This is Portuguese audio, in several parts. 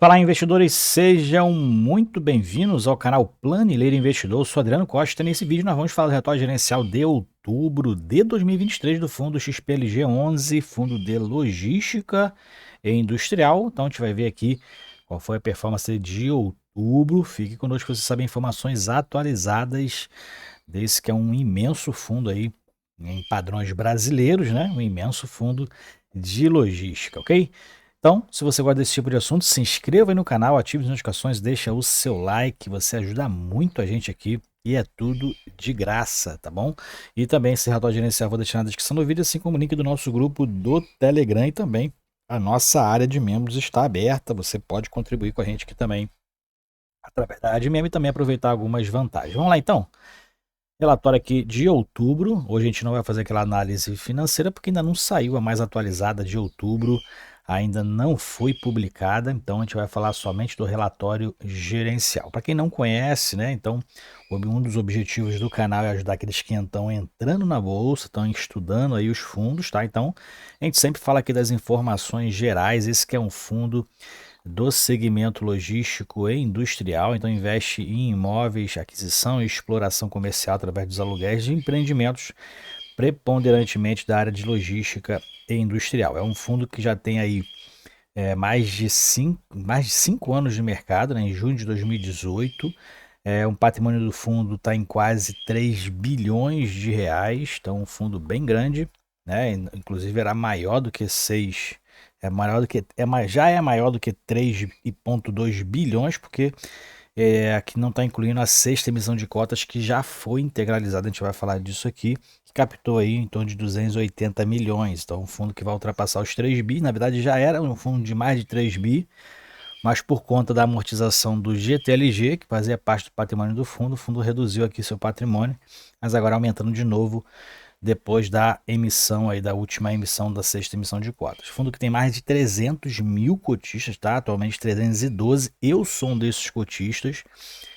Fala, investidores, sejam muito bem-vindos ao canal Planileiro Investidor. Eu sou Adriano Costa. Nesse vídeo nós vamos falar do relatório gerencial de outubro de 2023 do fundo XPLG11, fundo de logística e industrial. Então a gente vai ver aqui qual foi a performance de outubro. Fique conosco para você saber informações atualizadas desse que é um imenso fundo aí em padrões brasileiros, né? Um imenso fundo de logística, ok? Então, se você gosta desse tipo de assunto, se inscreva aí no canal, ative as notificações, deixa o seu like, você ajuda muito a gente aqui e é tudo de graça, tá bom? E também esse relatório gerencial eu vou deixar na descrição do vídeo, assim como o link do nosso grupo do Telegram e também a nossa área de membros está aberta, você pode contribuir com a gente aqui também através da área de membro e também aproveitar algumas vantagens. Vamos lá então? Relatório aqui de outubro. Hoje a gente não vai fazer aquela análise financeira porque ainda não saiu a mais atualizada de outubro, ainda não foi publicada, então a gente vai falar somente do relatório gerencial. Para quem não conhece, né, então um dos objetivos do canal é ajudar aqueles que estão entrando na bolsa, estão estudando aí os fundos, tá? Então a gente sempre fala aqui das informações gerais. Esse que é um fundo do segmento logístico e industrial, então investe em imóveis, aquisição e exploração comercial através dos aluguéis de empreendimentos, preponderantemente da área de logística e industrial. É um fundo que já tem aí mais de cinco anos de mercado, né, em junho de 2018. Um patrimônio do fundo está em quase 3 bilhões de reais, então um fundo bem grande, né? Inclusive era maior do que 6, já é maior do que 3,2 bilhões, porque aqui não está incluindo a sexta emissão de cotas que já foi integralizada, a gente vai falar disso aqui, que captou aí em torno de 280 milhões. Então, um fundo que vai ultrapassar os 3 bi, na verdade já era um fundo de mais de 3 bi, mas por conta da amortização do GTLG, que fazia parte do patrimônio do fundo, o fundo reduziu aqui seu patrimônio, mas agora aumentando de novo depois da emissão aí, da última emissão, da sexta emissão de cotas. Fundo que tem mais de 300 mil cotistas, tá? Atualmente 312. Eu sou um desses cotistas.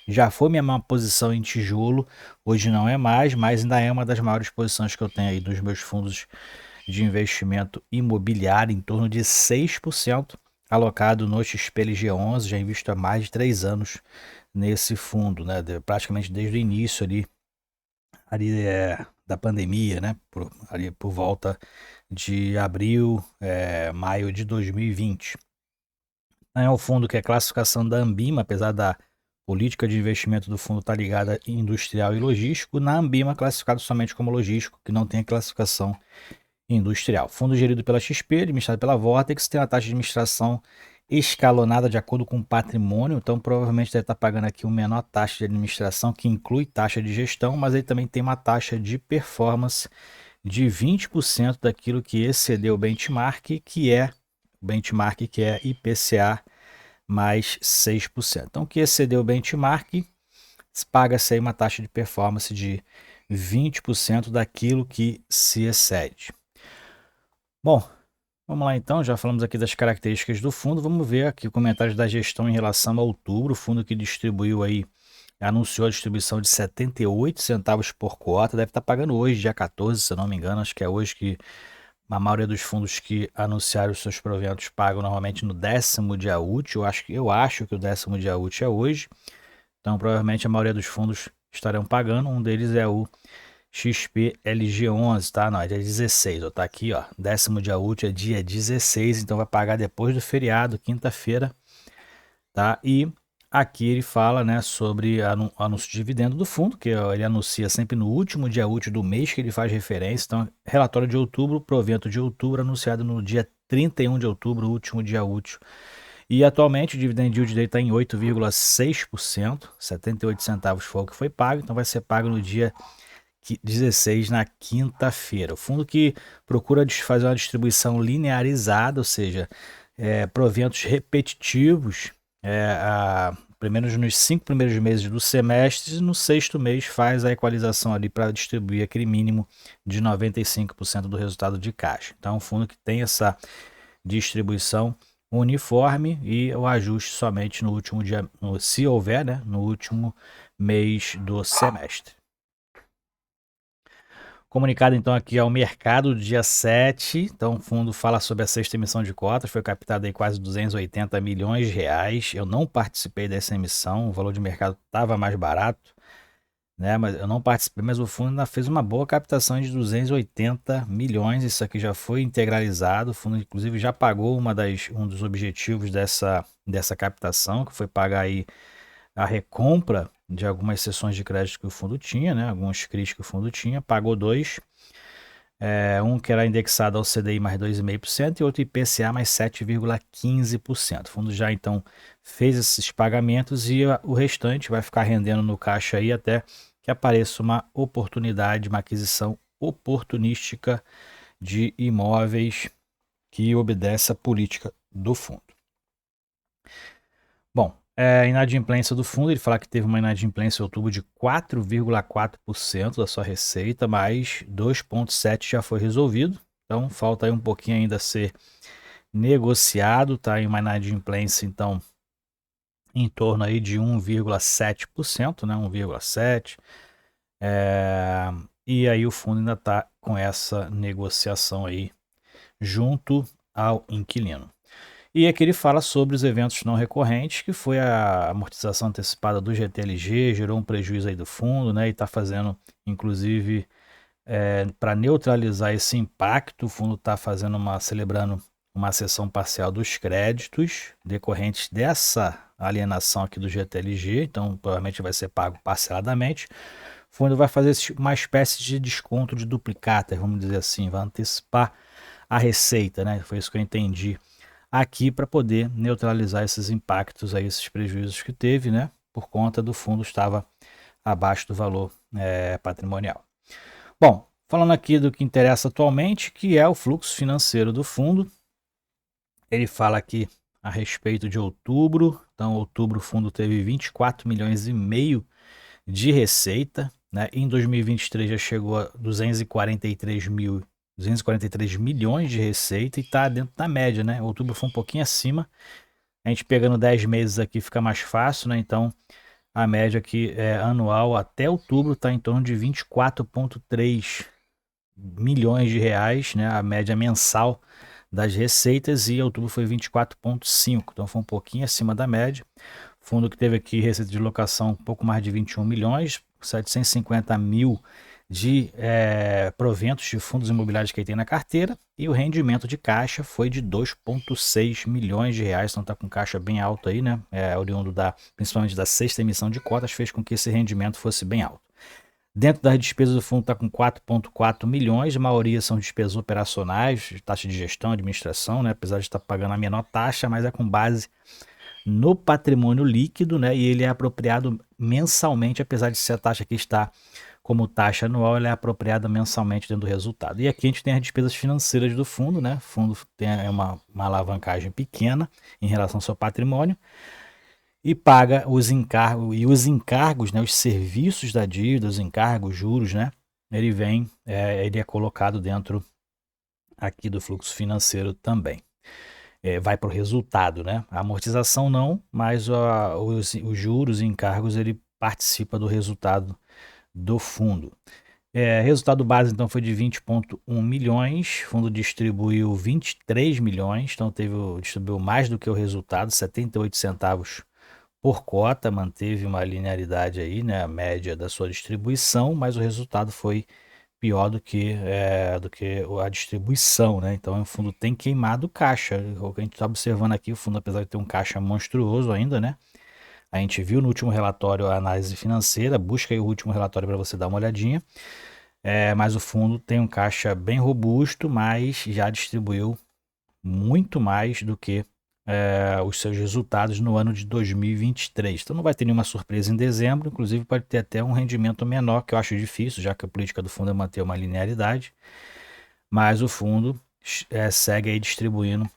Já foi minha maior posição em tijolo, hoje não é mais, mas ainda é uma das maiores posições que eu tenho aí dos meus fundos de investimento imobiliário, em torno de 6% alocado no XPLG11. Já invisto há mais de 3 anos nesse fundo, né? Praticamente desde o início ali da pandemia, né? Ali por volta de abril, maio de 2020. É um fundo que é classificação da Ambima, apesar da política de investimento do fundo estar ligada em industrial e logístico. Na Ambima, classificado somente como logístico, que não tem a classificação industrial. Fundo gerido pela XP, administrado pela Vortex, tem uma taxa de administração escalonada de acordo com o patrimônio, então provavelmente deve estar pagando aqui uma menor taxa de administração, que inclui taxa de gestão, mas ele também tem uma taxa de performance de 20% daquilo que excedeu o benchmark, que é IPCA mais 6%. Então, o que excedeu o benchmark, paga-se aí uma taxa de performance de 20% daquilo que se excede. Bom, vamos lá então, já falamos aqui das características do fundo, vamos ver aqui o comentário da gestão em relação a outubro. O fundo que distribuiu aí, anunciou a distribuição de 78 centavos por cota, deve estar pagando hoje, dia 14, se eu não me engano, acho que é hoje que a maioria dos fundos que anunciaram os seus proventos pagam normalmente no 10º dia útil. Eu acho que o 10º dia útil é hoje, então provavelmente a maioria dos fundos estarão pagando. Um deles é o XPLG11, tá? Não, é dia 16, ó, tá aqui, ó. 10º dia útil é dia 16, então vai pagar depois do feriado, quinta-feira, tá? E aqui ele fala, né, sobre anúncio de dividendo do fundo, que ele anuncia sempre no último dia útil do mês que ele faz referência. Então, relatório de outubro, provento de outubro, anunciado no dia 31 de outubro, último dia útil. E atualmente o dividend yield dele está em 8,6%, 78 centavos foi o que foi pago, então vai ser pago no dia 16, na quinta-feira. O fundo que procura fazer uma distribuição linearizada, ou seja, proventos repetitivos, primeiro nos 5 primeiros meses do semestre, e no sexto mês faz a equalização ali para distribuir aquele mínimo de 95% do resultado de caixa. Então, é um fundo que tem essa distribuição uniforme e o ajuste somente no último dia, se houver, né, no último mês do semestre. Comunicado então aqui ao mercado dia 7, então o fundo fala sobre a sexta emissão de cotas, foi captado aí quase 280 milhões de reais. Eu não participei dessa emissão, o valor de mercado estava mais barato, né? Mas eu não participei, mas o fundo ainda fez uma boa captação de 280 milhões. Isso aqui já foi integralizado. O fundo, inclusive, já pagou um dos objetivos dessa captação, que foi pagar aí a recompra de algumas sessões de crédito que o fundo tinha, né? Alguns CRIs que o fundo tinha, pagou dois. Um que era indexado ao CDI mais 2,5% e outro IPCA mais 7,15%. O fundo já então fez esses pagamentos e o restante vai ficar rendendo no caixa aí até que apareça uma oportunidade, uma aquisição oportunística de imóveis que obedece à política do fundo. Bom, inadimplência do fundo, ele fala que teve uma inadimplência em outubro de 4,4% da sua receita, mas 2,7% já foi resolvido. Então falta aí um pouquinho ainda a ser negociado, tá? Em uma inadimplência, então, em torno aí de 1,7%, né? 1,7%. E aí o fundo ainda está com essa negociação aí junto ao inquilino. E aqui ele fala sobre os eventos não recorrentes, que foi a amortização antecipada do GTLG, gerou um prejuízo aí do fundo, né? E está fazendo, inclusive, para neutralizar esse impacto, o fundo está celebrando uma cessão parcial dos créditos decorrentes dessa alienação aqui do GTLG, então provavelmente vai ser pago parceladamente. O fundo vai fazer uma espécie de desconto de duplicata, vamos dizer assim, vai antecipar a receita, né? Foi isso que eu entendi aqui para poder neutralizar esses impactos aí, esses prejuízos que teve, né? Por conta do fundo estava abaixo do valor patrimonial. Bom, falando aqui do que interessa atualmente, que é o fluxo financeiro do fundo, ele fala aqui a respeito de outubro. Então, outubro o fundo teve 24 milhões e meio de receita, né? Em 2023 já chegou a 243 milhões de receita e está dentro da média, né? Outubro foi um pouquinho acima. A gente pegando 10 meses aqui fica mais fácil, né? Então, a média aqui anual até outubro está em torno de 24,3 milhões de reais, né? A média mensal das receitas, e outubro foi 24,5, então foi um pouquinho acima da média. Fundo que teve aqui receita de locação um pouco mais de 21 milhões, 750 mil de proventos de fundos imobiliários que ele tem na carteira, e o rendimento de caixa foi de 2,6 milhões de reais, então está com caixa bem alto aí, né? Oriundo principalmente da sexta emissão de cotas, fez com que esse rendimento fosse bem alto. Dentro das despesas do fundo está com 4,4 milhões, a maioria são despesas operacionais, taxa de gestão, administração, né? Apesar de estar pagando a menor taxa, mas é com base no patrimônio líquido, né? E ele é apropriado mensalmente, apesar de ser a taxa que está como taxa anual, ela é apropriada mensalmente dentro do resultado. E aqui a gente tem as despesas financeiras do fundo, né? O fundo tem uma alavancagem pequena em relação ao seu patrimônio e paga os encargos, né? Os serviços da dívida, os encargos, juros, né? Ele é colocado dentro aqui do fluxo financeiro também. Vai para o resultado, né? A amortização não, mas os juros e encargos ele participa do resultado do fundo. Resultado base então foi de 20,1 milhões, o fundo distribuiu 23 milhões, então distribuiu mais do que o resultado, 78 centavos por cota, manteve uma linearidade aí, né, a média da sua distribuição, mas o resultado foi pior do que a distribuição, né? Então o fundo tem queimado caixa. O que a gente está observando aqui, o fundo, apesar de ter um caixa monstruoso ainda, né? A gente viu no último relatório a análise financeira, busca aí o último relatório para você dar uma olhadinha. Mas o fundo tem um caixa bem robusto, mas já distribuiu muito mais do que os seus resultados no ano de 2023. Então não vai ter nenhuma surpresa em dezembro, inclusive pode ter até um rendimento menor, que eu acho difícil, já que a política do fundo é manter uma linearidade, mas o fundo segue aí distribuindo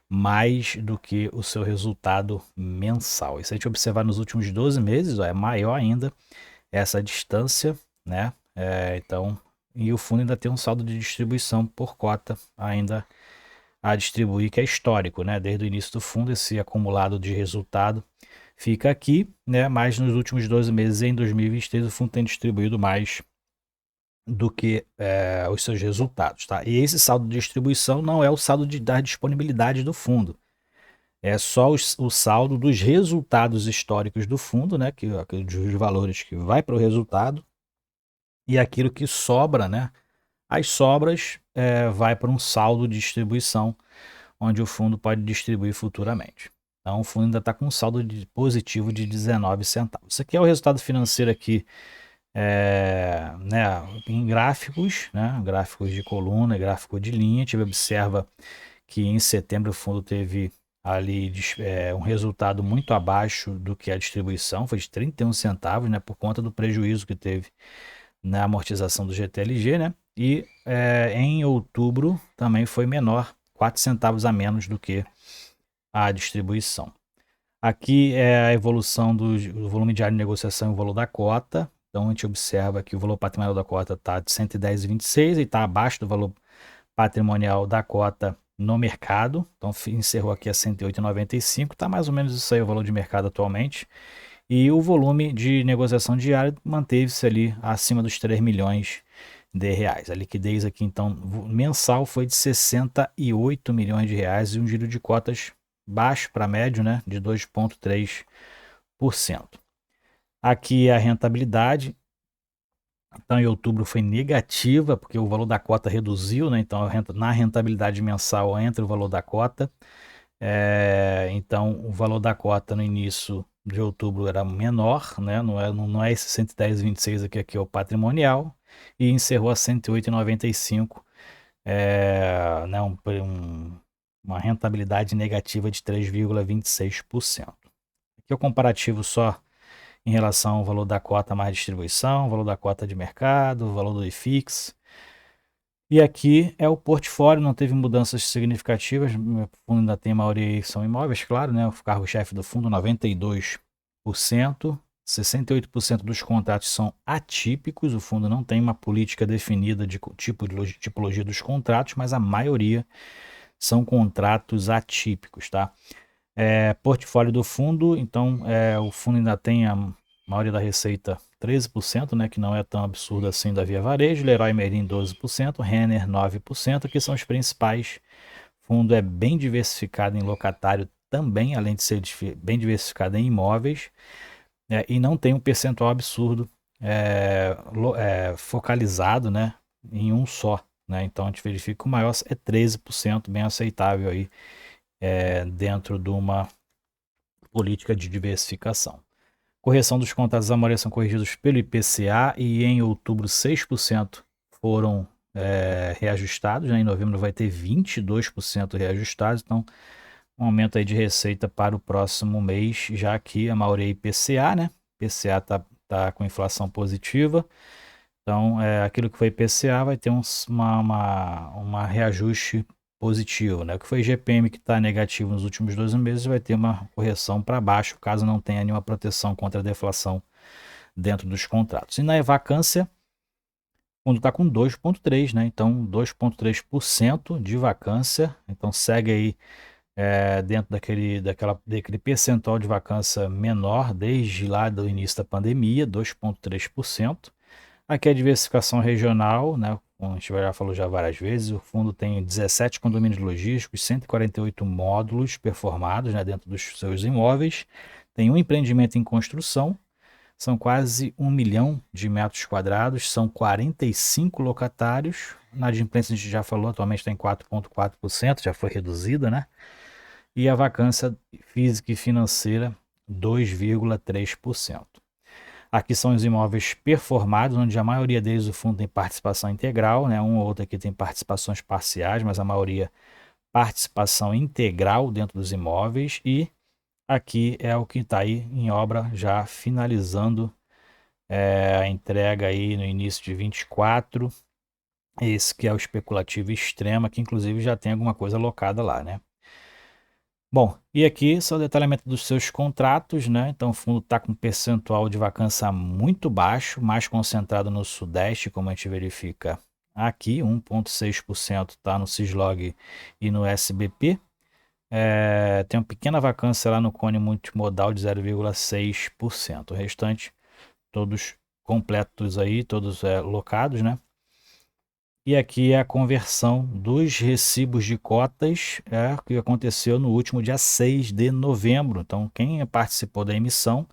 mais do que o seu resultado mensal. E se a gente observar nos últimos 12 meses, é maior ainda essa distância, né? Então, e o fundo ainda tem um saldo de distribuição por cota ainda a distribuir, que é histórico, né? Desde o início do fundo, esse acumulado de resultado fica aqui, né? Mas nos últimos 12 meses, em 2023, o fundo tem distribuído mais do que os seus resultados, tá? E esse saldo de distribuição não é o saldo da disponibilidade do fundo, é só o saldo dos resultados históricos do fundo, né? Que dos valores que vai para o resultado e aquilo que sobra, né? As sobras vai para um saldo de distribuição, onde o fundo pode distribuir futuramente. Então, o fundo ainda está com um saldo positivo de 19 centavos. Isso aqui é o resultado financeiro aqui, né, em gráficos, né, gráficos de coluna, gráfico de linha. A gente observa que em setembro o fundo teve ali um resultado muito abaixo do que a distribuição, foi de 31 centavos, né, por conta do prejuízo que teve na amortização do GTLG, né? E em outubro também foi menor, 4 centavos a menos do que a distribuição. Aqui é a evolução do volume diário de negociação e o valor da cota. Então a gente observa que o valor patrimonial da cota está de 110,26 e está abaixo do valor patrimonial da cota no mercado. Então encerrou aqui a 108,95, está mais ou menos isso aí o valor de mercado atualmente. E o volume de negociação diária manteve-se ali acima dos 3 milhões de reais. A liquidez aqui, então, mensal foi de 68 milhões de reais e um giro de cotas baixo para médio, né, de 2,3%. Aqui a rentabilidade, então em outubro foi negativa, porque o valor da cota reduziu, né, então na rentabilidade mensal entra o valor da cota. Então o valor da cota no início de outubro era menor, né? Não é esse 110,26 aqui é o patrimonial, e encerrou a 108,95, né? Uma rentabilidade negativa de 3,26%. Aqui é o comparativo só em relação ao valor da cota mais distribuição, valor da cota de mercado, valor do IFIX. E aqui é o portfólio, não teve mudanças significativas. O fundo ainda tem a maioria são imóveis, claro, né? O carro-chefe do fundo, 92%. 68% dos contratos são atípicos. O fundo não tem uma política definida de tipologia dos contratos, mas a maioria são contratos atípicos, tá? Portfólio do fundo, então o fundo ainda tem a maioria da receita 13%, né, que não é tão absurdo assim da Via Varejo, Leroy Merlin 12%, Renner 9%, que são os principais. O fundo é bem diversificado em locatário também, além de ser bem diversificado em imóveis, e não tem um percentual absurdo focalizado, né, em um só. Né? Então a gente verifica que o maior é 13%, bem aceitável aí, dentro de uma política de diversificação. Correção dos contratos amores são corrigidos pelo IPCA e em outubro 6% foram reajustados, né? Em novembro vai ter 22% reajustados, então um aumento aí de receita para o próximo mês, já que a maioria é IPCA, né? IPCA tá com inflação positiva, então aquilo que foi IPCA vai ter uma reajuste positivo, né? O que foi GPM que está negativo nos últimos 12 meses vai ter uma correção para baixo, caso não tenha nenhuma proteção contra a deflação dentro dos contratos. E na vacância, quando está com 2,3%, né? Então 2,3% de vacância, então segue aí dentro daquele percentual de vacância menor desde lá do início da pandemia, 2,3%. Aqui é a diversificação regional, né? Como a gente já falou já várias vezes, o fundo tem 17 condomínios logísticos, 148 módulos performados, né, dentro dos seus imóveis. Tem um empreendimento em construção, são quase 1 milhão de metros quadrados, são 45 locatários. Na adimplência a gente já falou, atualmente está em 4,4%, já foi reduzida, né? E a vacância física e financeira, 2,3%. Aqui são os imóveis performados, onde a maioria deles o fundo tem participação integral, né? Um ou outro aqui tem participações parciais, mas a maioria participação integral dentro dos imóveis. E aqui é o que está aí em obra, já finalizando a entrega aí no início de 24. Esse que é o especulativo extremo, que inclusive já tem alguma coisa alocada lá, né? Bom, e aqui só o detalhamento dos seus contratos, né? Então o fundo está com um percentual de vacância muito baixo, mais concentrado no Sudeste, como a gente verifica aqui, 1,6% está no Cislog e no SBP. Tem uma pequena vacância lá no Cone Multimodal de 0,6%. O restante, todos completos aí, todos locados, né? E aqui é a conversão dos recibos de cotas, que aconteceu no último dia 6 de novembro. Então, quem participou da emissão,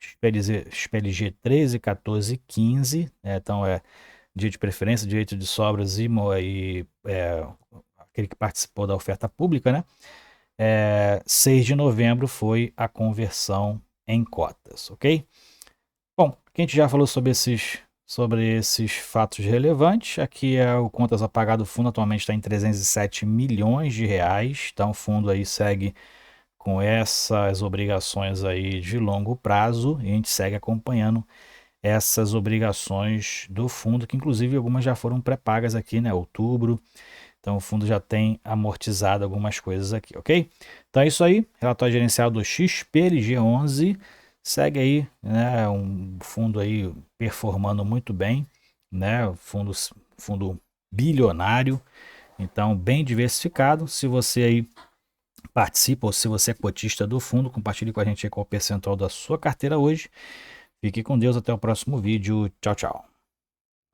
SPLG 13, 14 e 15, então dia de preferência, direito de sobras e aquele que participou da oferta pública, né? 6 de novembro foi a conversão em cotas, ok? Bom, aqui a gente já falou sobre esses fatos relevantes. Aqui é o contas a pagar do fundo, atualmente está em 307 milhões de reais. Então o fundo aí segue com essas obrigações aí de longo prazo e a gente segue acompanhando essas obrigações do fundo, que inclusive algumas já foram pré-pagas aqui, né? Outubro. Então o fundo já tem amortizado algumas coisas aqui, ok? Então é isso aí, relatório gerencial do XPLG11, segue aí, né, um fundo aí performando muito bem, né, fundo bilionário, então bem diversificado. Se você aí participa ou se você é cotista do fundo, compartilhe com a gente aí qual o percentual da sua carteira hoje. Fique com Deus, até o próximo vídeo, tchau, tchau.